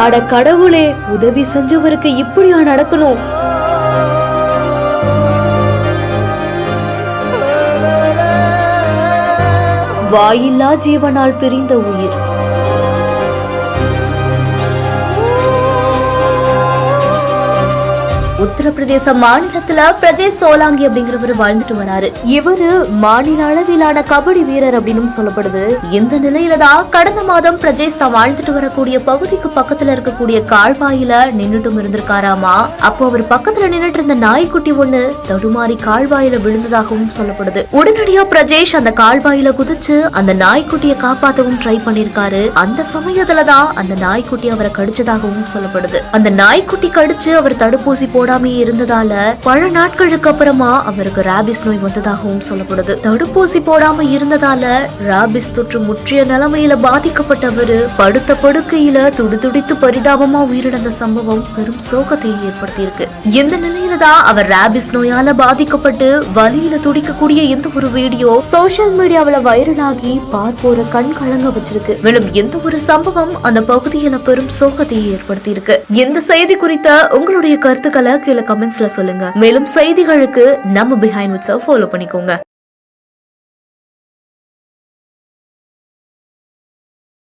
அட கடவுளே, உதவி செஞ்சவருக்கு இப்படியா நடக்கணும்? வாயில்லா ஜீவனால் பிரிந்த உயிர். உத்தரப்பிரதேச மாநிலத்துல பிரஜேஷ் சோலாங்கி அப்படிங்கிறவர் வாழ்ந்துட்டு வராரு. இவரு மாநில அளவிலான கபடி வீரர் அப்படின்னு சொல்லப்படுது. இந்த நிலையிலதான் கடந்த மாதம் பிரஜேஷ் தான் வாழ்ந்துட்டு வரக்கூடிய பகுதிக்கு பக்கத்துல இருக்கக்கூடிய கால்வாயில நின்னுட்டும் இருந்திருக்காராமா. அப்போ அவர் பக்கத்துல நின்னுட்டு இருந்த நாய்க்குட்டி ஒண்ணு தடுமாறி கால்வாயில விழுந்ததாகவும் சொல்லப்படுது. உடனடியா பிரஜேஷ் அந்த கால்வாயில குதிச்சு அந்த நாய்க்குட்டியை காப்பாற்றவும் ட்ரை பண்ணிருக்காரு. அந்த சமயத்துலதான் அந்த நாய்க்குட்டி அவரை கடிச்சதாகவும் சொல்லப்படுது. அந்த நாய்க்குட்டி கடிச்சு அவர் தடுப்பூசி போடாம இருந்ததால பல நாட்களுக்கு அப்புறமா அவருக்கு ராபிஸ் நோய் வந்ததாகவும் சொல்லப்படுது. தடுப்பூசி போடாம இருந்ததால ராபிஸ் தொற்று முற்றிய நிலைமையில பாதிக்கப்பட்டவர் படுத்த படுக்கையில துடிதுடித்து பரிதாபமா உயிரிழந்த சம்பவம் பெரும் சோகத்தை ஏற்படுத்தியிருக்கு. இந்த நிலையிலதான் அவர் ராபிஸ் நோயால பாதிக்கப்பட்டு வலியில துடிக்கக்கூடிய இந்த ஒரு வீடியோ சோசியல் மீடியாவில வைரலாகி பார்ப்போர கண் கலங்க வச்சிருக்கு. மேலும் எந்த ஒரு சம்பவம் அந்த பகுதியில பெரும் சோகத்தை ஏற்படுத்தி இருக்கு. இந்த செய்தி குறித்த உங்களுடைய கருத்துக்களை கீழே கமெண்ட்ஸ்ல சொல்லுங்க. மேலும் செய்திகளுக்கு நம்ம பிஹைண்ட் விட்ஸை ஃபாலோ பண்ணிக்கோங்க.